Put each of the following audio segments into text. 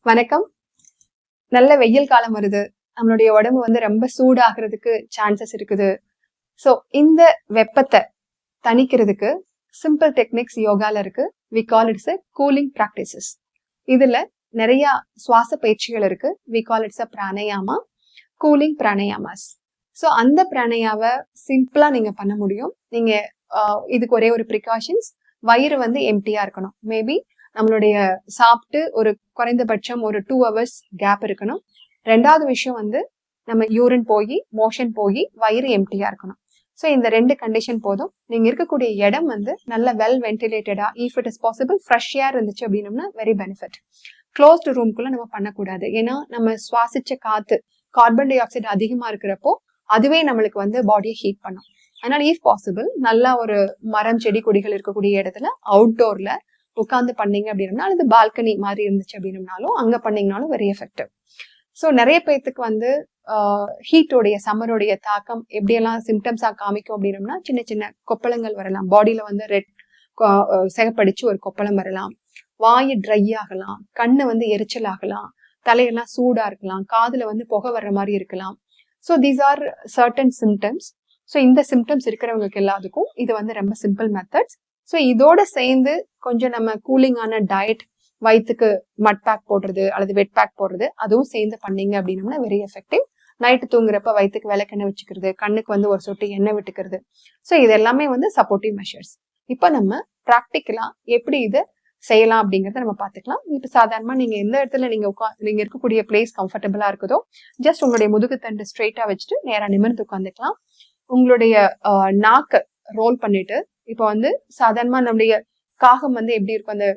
வணக்கம். நல்ல வெயில் காலம் வருது. நம்மளுடைய உடம்பு வந்து ரொம்ப சூடாகிறதுக்கு சான்சஸ் இருக்குது. ஸோ இந்த வெப்பத்தை தணிக்கிறதுக்கு சிம்பிள் டெக்னிக்ஸ் யோகால இருக்கு. We call it's cooling practices. இதுல நிறைய சுவாச பயிற்சிகள் இருக்கு. We call it's pranayama, cooling pranayamas. So அந்த பிராணயாவை சிம்பிளா நீங்க பண்ண முடியும். நீங்க இதுக்கு ஒரே ஒரு ப்ரிகாஷன்ஸ், வயிறு வந்து எம்டியா இருக்கணும். மேபி நம்மளுடைய சாப்பிட்டு ஒரு குறைந்தபட்சம் ஒரு 2 hours கேப் இருக்கணும். ரெண்டாவது விஷயம் வந்து நம்ம யூரின் போய் மோஷன் போய் வயிறு எம்டியா இருக்கணும். ஸோ இந்த 2 கண்டிஷன் போதும். நீங்க இருக்கக்கூடிய இடம் வந்து நல்ல வெல் வென்டிலேட்டடா, if it is possible fresh air இருந்துச்சு அப்படின்னம்னா வெரி பெனிஃபிட். க்ளோஸ்டு ரூம்குள்ள நம்ம பண்ணக்கூடாது. ஏன்னா நம்ம சுவாசிச்ச காத்து கார்பன் டை ஆக்சைடு அதிகமா இருக்கிறப்போ அதுவே நம்மளுக்கு வந்து பாடியை ஹீட் பண்ணும். அதனால இஃப் பாசிபிள் நல்லா ஒரு மரம் செடி கொடிகள் இருக்கக்கூடிய இடத்துல அவுட்டோர்ல உட்காந்து பண்ணீங்க அப்படின்னா, அல்லது பால்கனி மாதிரி இருந்துச்சு அப்படின்னாலும் அங்க பண்ணீங்கனாலும் வெரி எஃபெக்டிவ். ஸோ நிறைய பேர்த்துக்கு வந்து ஹீட்டோடைய சம்மருடைய தாக்கம் எப்படியெல்லாம் சிம்டம்ஸா காமிக்கும் அப்படின்னம்னா, சின்ன சின்ன கொப்பளங்கள் வரலாம். பாடியில வந்து ரெட் சிகப்படிச்சு ஒரு கொப்பளம் வரலாம். வாயு ட்ரை ஆகலாம். கண்ணு வந்து எரிச்சல் ஆகலாம். தலையெல்லாம் சூடா இருக்கலாம். காதுல வந்து புகை வர்ற மாதிரி இருக்கலாம். So these are certain symptoms. So இந்த சிம்டம்ஸ் இருக்கிறவங்களுக்கு எல்லாத்துக்கும் இது வந்து ரொம்ப சிம்பிள் மெத்தட்ஸ். ஸோ இதோட சேர்ந்து கொஞ்சம் நம்ம கூலிங்கான டயட், வயிற்றுக்கு மட் பேக் போடுறது அல்லது வெட் பேக் போடுறது, அதுவும் சேர்ந்து பண்ணீங்க அப்படின்னம்னா வெரி எஃபெக்டிவ். நைட்டு தூங்குறப்ப வயிற்றுக்கு விளக்கெண்ணெய் வச்சுக்கிறது, கண்ணுக்கு வந்து ஒரு சொட்டு எண்ணெய் விட்டுக்கிறது. ஸோ இது எல்லாமே வந்து சப்போர்ட்டிவ் மெஷர்ஸ். இப்போ நம்ம ப்ராக்டிக்கலா எப்படி இதை செய்யலாம் அப்படிங்கறத நம்ம பார்த்துக்கலாம். இப்போ சாதாரணமா நீங்க எந்த இடத்துல நீங்க இருக்கக்கூடிய பிளேஸ் கம்ஃபர்டபுளா இருக்குதோ, ஜஸ்ட் உங்களுடைய முதுகுத்தண்டு ஸ்ட்ரெயிட்டா வச்சுட்டு நேரா நிமிர்ந்து உட்காந்துக்கலாம். உங்களுடைய நாக்கை ரோல் பண்ணிட்டு, இப்போ வந்து சாதாரணமா நம்முடைய காகம் வந்து எப்படி இருக்கும் அந்த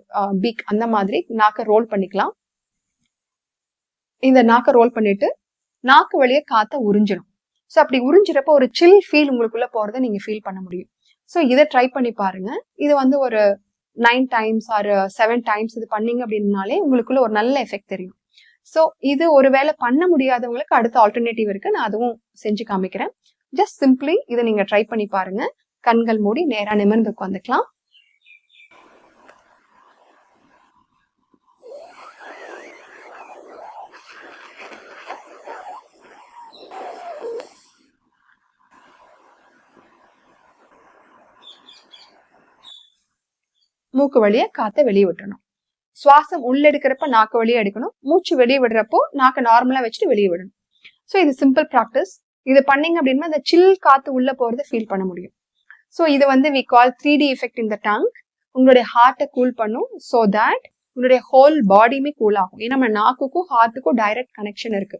பீக், அந்த மாதிரி நாக்கை ரோல் பண்ணிக்கலாம். இந்த நாக்கை ரோல் பண்ணிட்டு நாக்கு வழியே காத்த உறிஞ்சிடும். ஸோ அப்படி உறிஞ்சிறப்ப ஒரு சில் ஃபீல் உங்களுக்குள்ள போறதை நீங்க ஃபீல் பண்ண முடியும். ஸோ இதை ட்ரை பண்ணி பாருங்க. இது வந்து ஒரு 9 times ஆர் 7 times இது பண்ணீங்க அப்படின்னாலே உங்களுக்குள்ள ஒரு நல்ல எஃபெக்ட் தெரியும். ஸோ இது ஒருவேளை பண்ண முடியாதவங்களுக்கு அடுத்த ஆல்டர்னேட்டிவ் இருக்கு. நான் அதுவும் செஞ்சு காமிக்கிறேன். ஜஸ்ட் சிம்பிளி இதை நீங்க ட்ரை பண்ணி பாருங்க. கண்கள் மூடி நேரா நிமிர்ந்து உட்காந்துக்கலாம். மூக்கு வழியா காத்த வெளியே விட்டுறணும். சுவாசம் உள்ள எடுக்கிறப்ப நாக்கு வழியா எடுக்கணும். மூச்சு வெளியே விடுறப்போ நாக்க நார்மலா வச்சுட்டு வெளியே விடணும். ஸோ இது சிம்பிள் ப்ராக்டிஸ். இது பண்ணீங்க அப்படின்னா அந்த சில் காத்து உள்ள போறதை ஃபீல் பண்ண முடியும். ஸோ இது வந்து we call 3D effect in the tongue. உங்களுடைய ஹார்ட்டை கூல் பண்ணும். ஸோ தட் உங்களுடைய ஹோல் பாடியுமே கூல் ஆகும். ஏன்னா நம்ம நாக்குக்கும் ஹார்ட்டுக்கும் டைரக்ட் கனெக்ஷன் இருக்கு.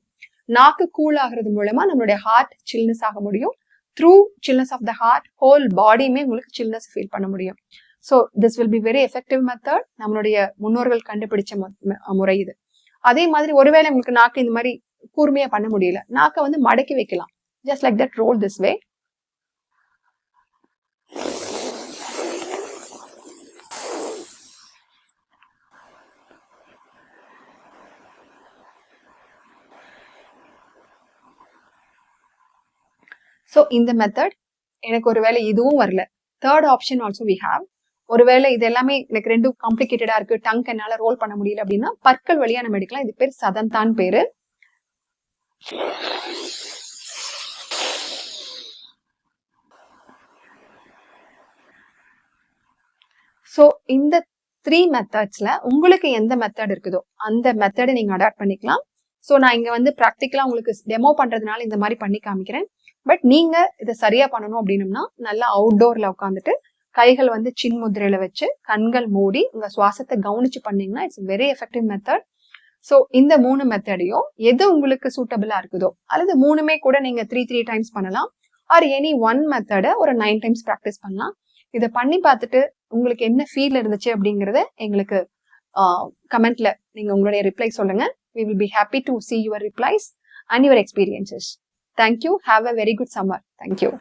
நாக்கு கூல் ஆகிறது மூலமா நம்மளுடைய ஹார்ட் சில்னஸ் ஆக முடியும். Through chillness of the heart whole பாடியுமே உங்களுக்கு சில்னஸ் ஃபீல் பண்ண முடியும். So this will be very effective method. நம்மளுடைய முன்னோர்கள் கண்டுபிடிச்ச முறை இது. அதே மாதிரி ஒருவேளை உங்களுக்கு நாக்கு இந்த மாதிரி கூர்மையா பண்ண முடியல, நாக்கை வந்து மடக்கி வைக்கலாம். Just like that, roll this way. So இந்த மெத்தட் எனக்கு ஒருவேளை இதுவும் வரல, third option also we have. ஒருவேளை இது எல்லாமே எனக்கு ரெண்டும் காம்ப்ளிகேட்டடா இருக்கு, டங்க் என்னால ரோல் பண்ண முடியல அப்படின்னா பற்கள் வழியா நம்ம எடுக்கலாம். இது பேர் சதந்தான் பேரு. ஸோ இந்த 3 மெத்தட்ஸ்ல உங்களுக்கு எந்த மெத்தட் இருக்குதோ அந்த மெத்தடை நீங்க அடாப்ட் பண்ணிக்கலாம். ஸோ நான் இங்க வந்து ப்ராக்டிக்கலா உங்களுக்கு டெமோ பண்றதுனால இந்த மாதிரி பண்ணி காமிக்கிறேன். பட் நீங்க இதை சரியா பண்ணணும் அப்படின்னம்னா நல்லா அவுட்டோர்ல உட்காந்துட்டு கைகள் வந்து சின் முதிரையில வச்சு கண்கள் மூடி உங்க சுவாசத்தை கவனிச்சு பண்ணீங்கன்னா it's very effective method. So இந்த 3 மெத்தடையும் எது உங்களுக்கு சூட்டபிளா இருக்குதோ, அல்லது 3மே கூட நீங்க 3 times பண்ணலாம். ஆர் எனி ஒன் மெத்தடை ஒரு 9 times ப்ராக்டிஸ் பண்ணலாம். இதை பண்ணி பார்த்துட்டு உங்களுக்கு என்ன ஃபீல் இருந்துச்சு அப்படிங்கறத எங்களுக்கு கமெண்ட்ல நீங்க உங்களுடைய ரிப்ளை சொல்லுங்க. We will be happy to see your replies and your experiences. Thank you. Have a very good summer. Thank you.